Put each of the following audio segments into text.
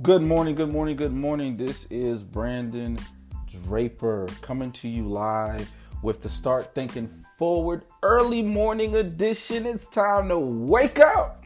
Good morning, good morning, good morning. This is Brandon Draper coming to you live with the Start Thinking Forward early morning edition. It's time to wake up,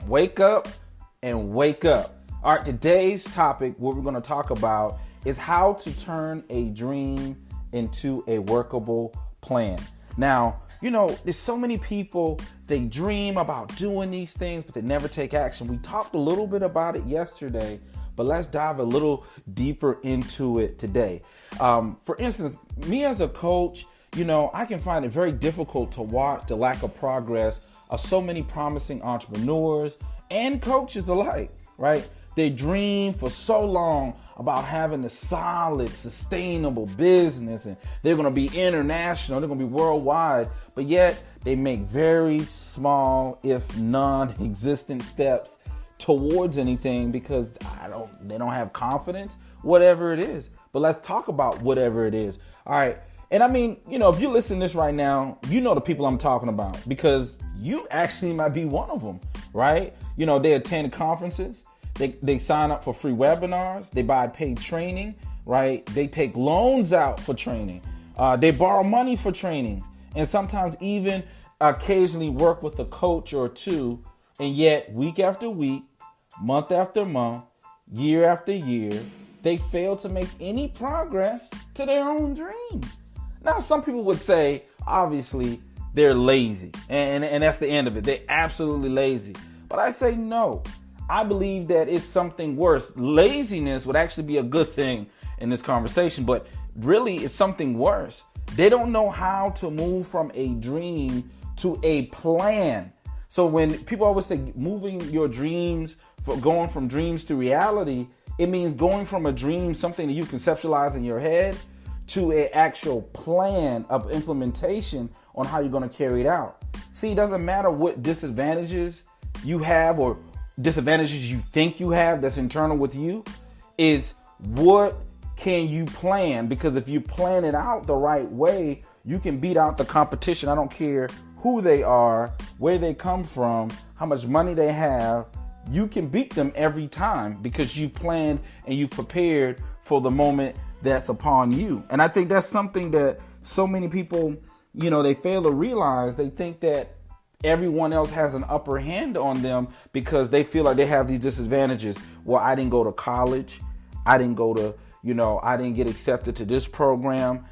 and wake up. All right, today's topic, what we're going to talk about is how to turn a dream into a workable plan. Now, there's so many people, they dream about doing these things, but they never take action. We talked a little bit about it yesterday, but let's dive a little deeper into it today. For instance, me as a coach, I can find it very difficult to watch the lack of progress of so many promising entrepreneurs and coaches alike, right? They dream for so long about having a solid, sustainable business, and they're going to be international, they're going to be worldwide, but yet they make very small, if non-existent steps towards anything because they don't have confidence, whatever it is. But let's talk about whatever it is. All right. And I mean, if you listen to this right now, the people I'm talking about because you actually might be one of them, right? They attend conferences. They sign up for free webinars. They buy paid training, right? They take loans out for training. They borrow money for training. And sometimes even occasionally work with a coach or two. And yet week after week, month after month, year after year, they fail to make any progress to their own dreams. Now, some people would say, obviously, they're lazy. And that's the end of it. They're absolutely lazy. But I say no. I believe that it's something worse. Laziness would actually be a good thing in this conversation, but really it's something worse. They don't know how to move from a dream to a plan. So when people always say moving your dreams, for going from dreams to reality, it means going from a dream, something that you conceptualize in your head, to an actual plan of implementation on how you're going to carry it out. See, it doesn't matter what disadvantages you have or disadvantages you think you have that's internal with you, is what can you plan? Because if you plan it out the right way, you can beat out the competition. I don't care who they are, where they come from, how much money they have. You can beat them every time because you've planned and you've prepared for the moment that's upon you. And I think that's something that so many people, they fail to realize. They think that everyone else has an upper hand on them because they feel like they have these disadvantages. Well, I didn't go to college. I didn't get accepted to this program.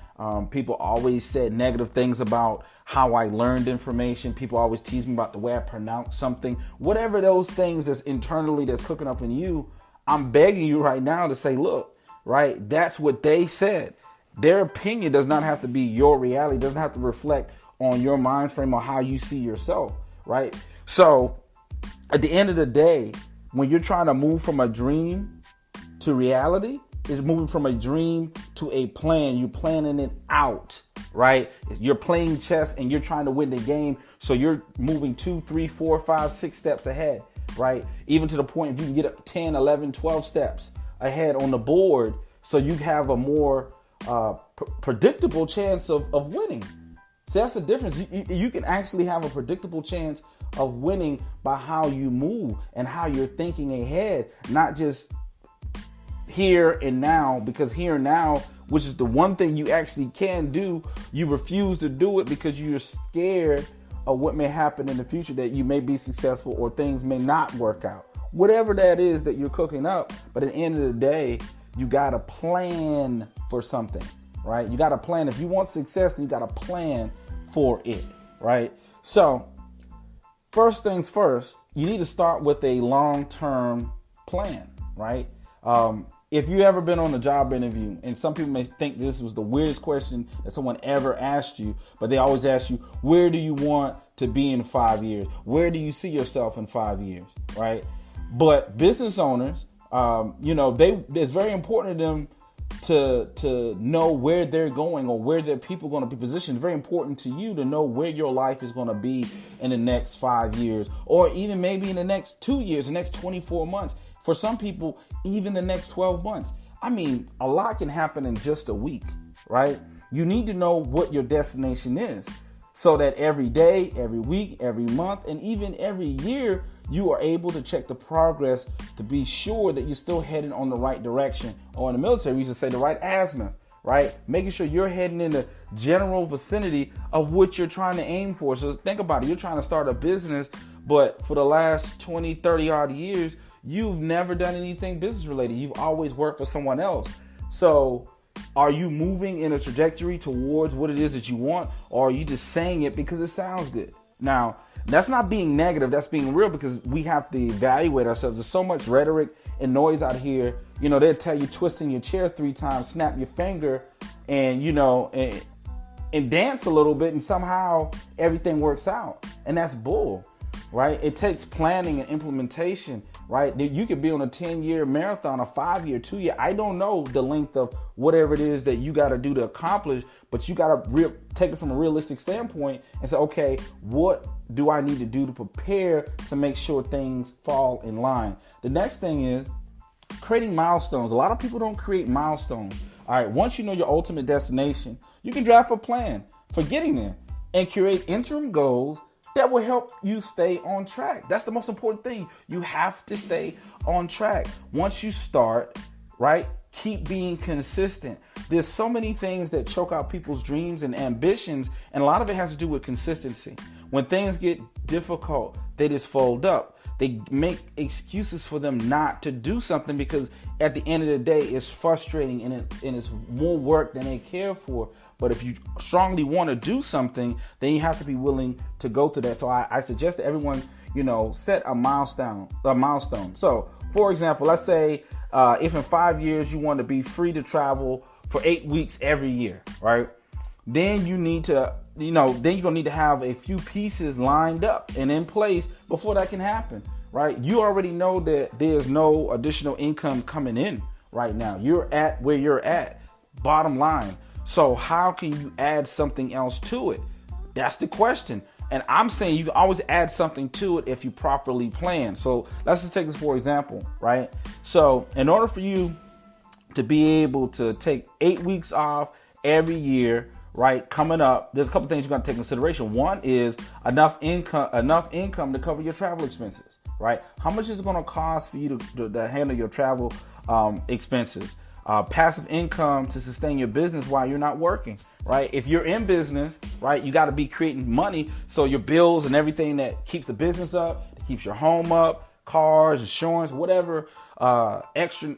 People always said negative things about how I learned information. People always tease me about the way I pronounce something. Whatever those things that's internally that's cooking up in you, I'm begging you right now to say, look, right, that's what they said. Their opinion does not have to be your reality. It doesn't have to reflect on your mind frame or how you see yourself, right? So at the end of the day, when you're trying to move from a dream to reality, it's moving from a dream to a plan. You're planning it out, right? You're playing chess and you're trying to win the game. So you're moving 2, 3, 4, 5, 6 steps ahead, right? Even to the point if you can get up 10, 11, 12 steps ahead on the board so you have a more predictable chance of winning. So that's the difference. You can actually have a predictable chance of winning by how you move and how you're thinking ahead, not just here and now, because here and now, which is the one thing you actually can do, you refuse to do it because you're scared of what may happen in the future, that you may be successful or things may not work out. Whatever that is that you're cooking up, but at the end of the day, you got to plan for something, right? You got to plan. If you want success, then you got to plan for it, right? So first things first, you need to start with a long-term plan, right? If you ever been on a job interview, and some people may think this was the weirdest question that someone ever asked you, but they always ask you, where do you want to be in 5 years? Where do you see yourself in 5 years, right? But business owners, it's very important to them to know where they're going or where their people are going to be positioned. It's very important to you to know where your life is going to be in the next 5 years, or even maybe in the next 2 years, the next 24 months. For some people, even the next 12 months. I mean, a lot can happen in just a week, right? You need to know what your destination is. so that every day, every week, every month, and even every year, you are able to check the progress to be sure that you're still heading on the right direction. Or in the military, we used to say the right azimuth, right? Making sure you're heading in the general vicinity of what you're trying to aim for. So think about it. You're trying to start a business, but for the last 20, 30 odd years, you've never done anything business related. You've always worked for someone else. So are you moving in a trajectory towards what it is that you want, or are you just saying it because it sounds good? Now, that's not being negative. That's being real, because we have to evaluate ourselves. There's so much rhetoric and noise out here. You know, they'll tell you twisting your chair 3 times, snap your finger, and, you know, and dance a little bit, and somehow everything works out. And that's bull, right? It takes planning and implementation, right? You could be on a 10-year marathon, a 5-year, 2-year. I don't know the length of whatever it is that you got to do to accomplish, but you got to take it from a realistic standpoint and say, okay, what do I need to do to prepare to make sure things fall in line? The next thing is creating milestones. A lot of people don't create milestones. All right, once you know your ultimate destination, you can draft a plan for getting there and create interim goals that will help you stay on track. That's the most important thing. You have to stay on track. Once you start, right, keep being consistent. There's so many things that choke out people's dreams and ambitions, and a lot of it has to do with consistency. When things get difficult, they just fold up. They make excuses for them not to do something, because at the end of the day, it's frustrating and it's more work than they care for. But if you strongly want to do something, then you have to be willing to go through that. So I suggest that everyone, you know, set a milestone. So, for example, let's say if in 5 years you want to be free to travel for 8 weeks every year, right? Then you need to, then you're going to need to have a few pieces lined up and in place before that can happen, right? You already know that there's no additional income coming in right now. You're at where you're at, bottom line. So how can you add something else to it? That's the question. And I'm saying you can always add something to it if you properly plan. So let's just take this for example, right? So in order for you to be able to take 8 weeks off every year, right, coming up, there's a couple things you're going to take into consideration. One is enough income to cover your travel expenses, right? How much is it going to cost for you to handle your travel expenses? Passive income to sustain your business while you're not working, right? If you're in business, right, you got to be creating money. So your bills and everything that keeps the business up, that keeps your home up, cars, insurance, whatever, extra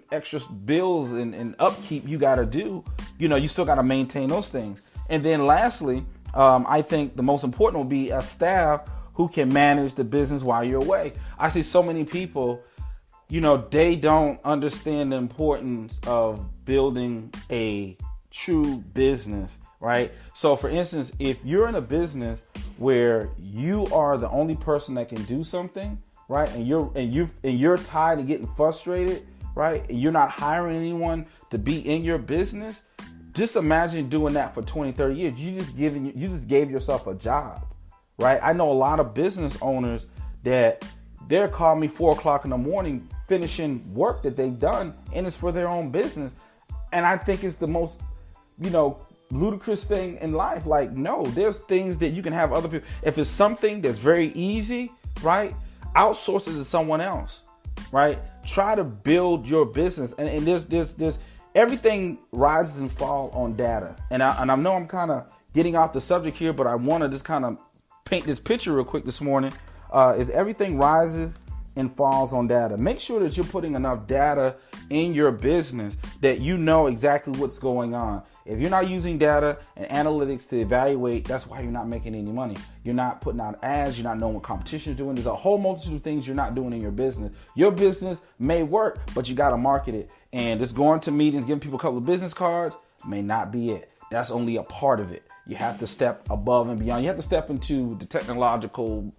bills and upkeep you got to do, you still got to maintain those things. And then lastly, I think the most important will be a staff who can manage the business while you're away. I see so many people, they don't understand the importance of building a true business, right? So for instance, if you're in a business where you are the only person that can do something, right? And you're tired of getting frustrated, right? And you're not hiring anyone to be in your business. Just imagine doing that for 20, 30 years. You just gave yourself a job, right? I know a lot of business owners that they're calling me 4:00 in the morning, finishing work that they've done, and it's for their own business. And I think it's the most, ludicrous thing in life. Like, no, there's things that you can have other people. If it's something that's very easy, right? Outsource it to someone else, right? Try to build your business. And there's everything rises and falls on data. And I know I'm kind of getting off the subject here, but I want to just kind of paint this picture real quick this morning. Is everything rises and falls on data. Make sure that you're putting enough data in your business that you know exactly what's going on. If you're not using data and analytics to evaluate, that's why you're not making any money. You're not putting out ads. You're not knowing what competition is doing. There's a whole multitude of things you're not doing in your business. Your business may work, but you got to market it. And just going to meetings, giving people a couple of business cards may not be it. That's only a part of it. You have to step above and beyond. You have to step into the technological,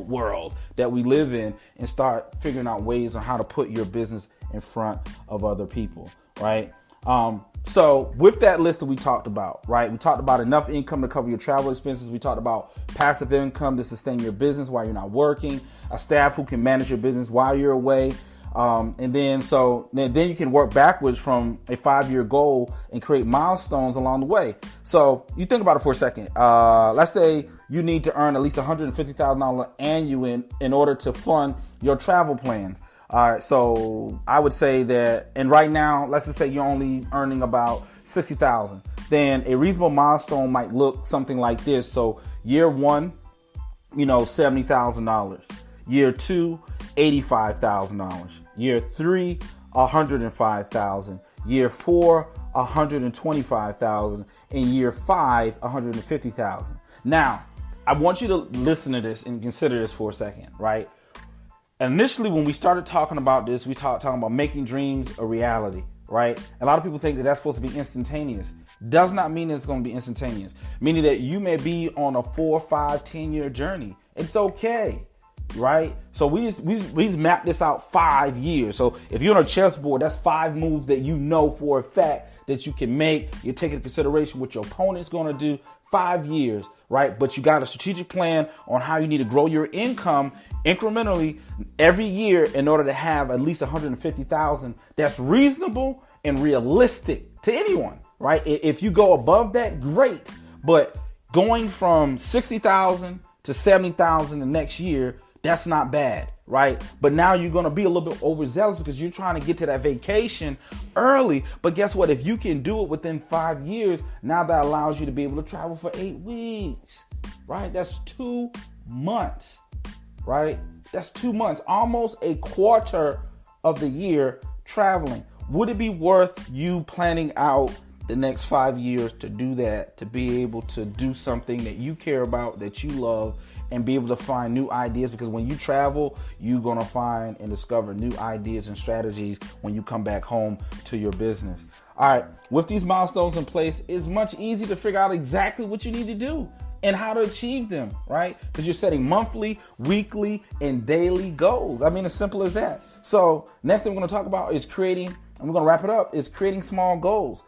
world that we live in and start figuring out ways on how to put your business in front of other people, right? So with that list that we talked about, right? We talked about enough income to cover your travel expenses. We talked about passive income to sustain your business while you're not working, a staff who can manage your business while you're away, And then you can work backwards from a 5-year goal and create milestones along the way. So you think about it for a second. Let's say you need to earn at least $150,000 annually in order to fund your travel plans. All right, so I would say that, and right now, let's just say you're only earning about $60,000. Then a reasonable milestone might look something like this. So year one, $70,000. Year two, $85,000. Year three, $105,000. Year four, $125,000. And year five, $150,000. Now, I want you to listen to this and consider this for a second, right? Initially, when we started talking about this, we talking about making dreams a reality, right? A lot of people think that that's supposed to be instantaneous. Does not mean it's going to be instantaneous. Meaning that you may be on a 4, 5, 10-year journey. It's okay, right? So we just mapped this out 5 years. So if you're on a chessboard, that's 5 moves that you know for a fact that you can make. You're taking into consideration what your opponent's going to do. 5 years, right? But you got a strategic plan on how you need to grow your income incrementally every year in order to have at least $150,000. That's reasonable and realistic to anyone, right? If you go above that, great. But going from $60,000 to $70,000 the next year, that's not bad, right? But now you're going to be a little bit overzealous because you're trying to get to that vacation early. But guess what? If you can do it within 5 years, now that allows you to be able to travel for 8 weeks, right? That's 2 months, right? That's 2 months, almost a quarter of the year traveling. Would it be worth you planning out the next 5 years to do that, to be able to do something that you care about, that you love, and be able to find new ideas? Because when you travel, you're going to find and discover new ideas and strategies when you come back home to your business. All right. With these milestones in place, it's much easier to figure out exactly what you need to do and how to achieve them, right? Because you're setting monthly, weekly, and daily goals. I mean, as simple as that. So next thing we're going to talk about is creating, and we're going to wrap it up, is creating small goals.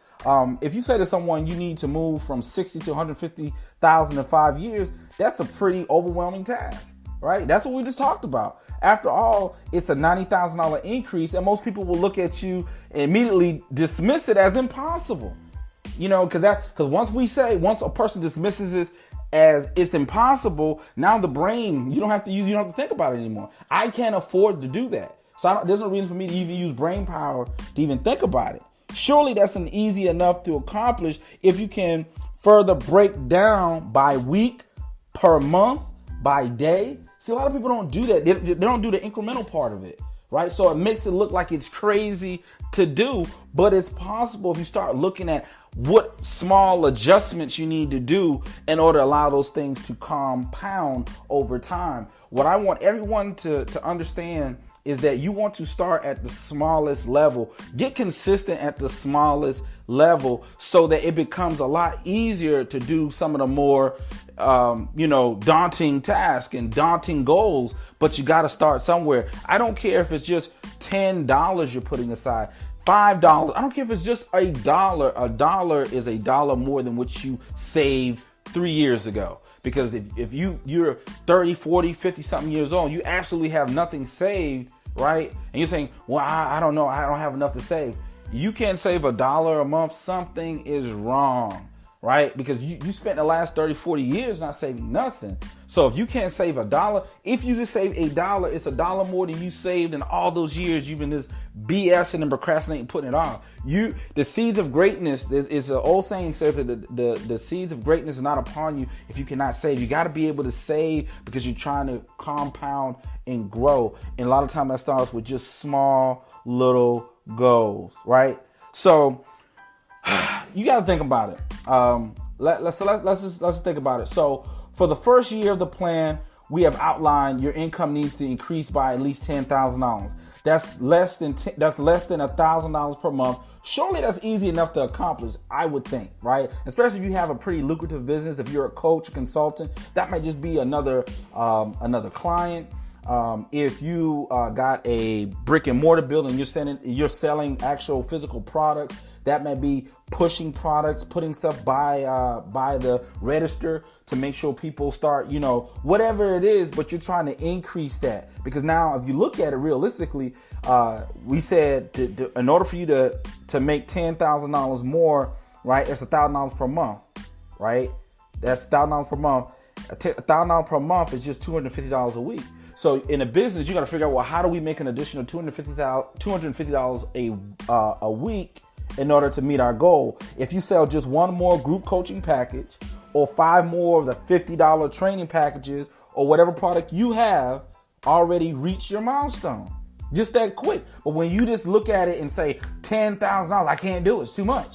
If you say to someone you need to move from 60 to 150,000 in 5 years, that's a pretty overwhelming task, right? That's what we just talked about. After all, it's a $90,000 increase, and most people will look at you and immediately dismiss it as impossible. Because once a person dismisses it as it's impossible, now the brain, you don't have to think about it anymore. I can't afford to do that. So there's no reason for me to even use brain power to even think about it. Surely that's an easy enough to accomplish if you can further break down by week, per month, by day. See, a lot of people don't do that. They don't do the incremental part of it, right? So it makes it look like it's crazy to do, but it's possible if you start looking at what small adjustments you need to do in order to allow those things to compound over time. What I want everyone to understand is that you want to start at the smallest level. Get consistent at the smallest level so that it becomes a lot easier to do some of the more, daunting tasks and daunting goals. But you got to start somewhere. I don't care if it's just $10 you're putting aside, $5. I don't care if it's just $1. $1 is $1 more than what you saved 3 years ago. Because if you're 30, 40, 50 something years old, you absolutely have nothing saved, right? And you're saying, well, I don't know. I don't have enough to save. You can't save $1 a month. Something is wrong, right? Because you spent the last 30, 40 years not saving nothing. So if you can't save $1, if you just save $1, it's $1 more than you saved in all those years you've been just BSing and procrastinating, putting it off. The seeds of greatness, is an old saying says that the seeds of greatness are not upon you if you cannot save. You got to be able to save because you're trying to compound and grow. And a lot of times that starts with just small little goals, right? So you got to think about it. Let's just think about it. So for the first year of the plan, we have outlined your income needs to increase by at least $10,000. That's less than $1,000 per month. Surely that's easy enough to accomplish, I would think, right? Especially if you have a pretty lucrative business. If you're a coach, a consultant, that might just be another client. If you got a brick and mortar building, you're selling actual physical products. That may be pushing products, putting stuff by the register to make sure people start, whatever it is, but you're trying to increase that. Because now if you look at it realistically, We said in order for you to make $10,000 more, right? It's $1,000 per month, right? That's $1,000 per month. $1,000 per month is just $250 a week. So in a business, you got to figure out, well, how do we make an additional $250 a week in order to meet our goal? If you sell just one more group coaching package, or 5 more of the $50 training packages, or whatever product you have, already reach your milestone. Just that quick. But when you just look at it and say $10,000, I can't do it. It's too much.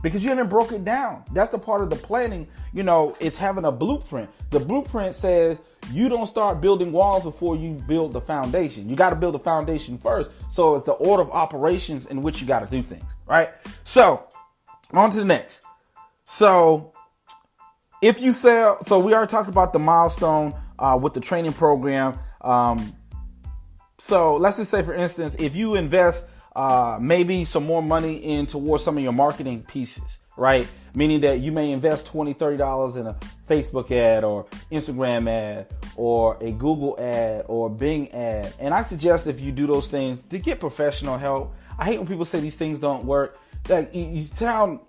Because you haven't broke it down. That's the part of the planning. It's having a blueprint. The blueprint says you don't start building walls before you build the foundation. You got to build the foundation first. So it's the order of operations in which you got to do things, right? So on to the next. So if you sell, so we already talked about the milestone with the training program. So let's just say, for instance, if you invest maybe some more money towards some of your marketing pieces, right? Meaning that you may invest $20, $30 in a Facebook ad or Instagram ad or a Google ad or Bing ad. And I suggest if you do those things to get professional help. I hate when people say these things don't work. Like you sound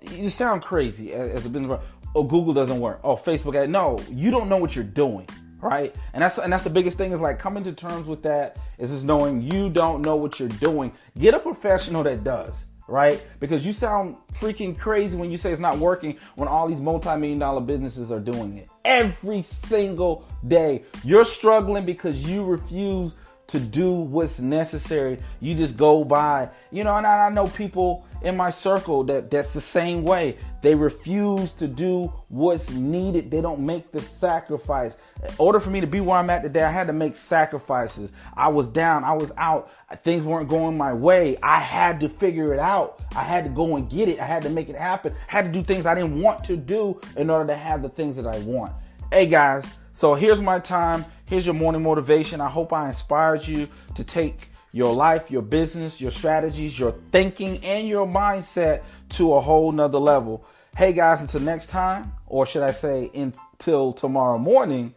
crazy as a business. Oh, Google doesn't work. Oh, Facebook ad. No, you don't know what you're doing. Right. And that's the biggest thing, is like coming to terms with that, is just knowing you don't know what you're doing. Get a professional that does. Right. Because you sound freaking crazy when you say it's not working, when all these multi-million-dollar businesses are doing it every single day. You're struggling because you refuse to do what's necessary. You just go by, and I know people in my circle that's the same way. They refuse to do what's needed. They don't make the sacrifice. In order for me to be where I'm at today, I had to make sacrifices. I was down. I was out. Things weren't going my way. I had to figure it out. I had to go and get it. I had to make it happen. I had to do things I didn't want to do in order to have the things that I want. Hey guys, so here's my time. Here's your morning motivation. I hope I inspired you to take your life, your business, your strategies, your thinking, and your mindset to a whole nother level. Hey guys, until next time, or should I say until tomorrow morning,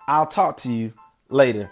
I'll talk to you later.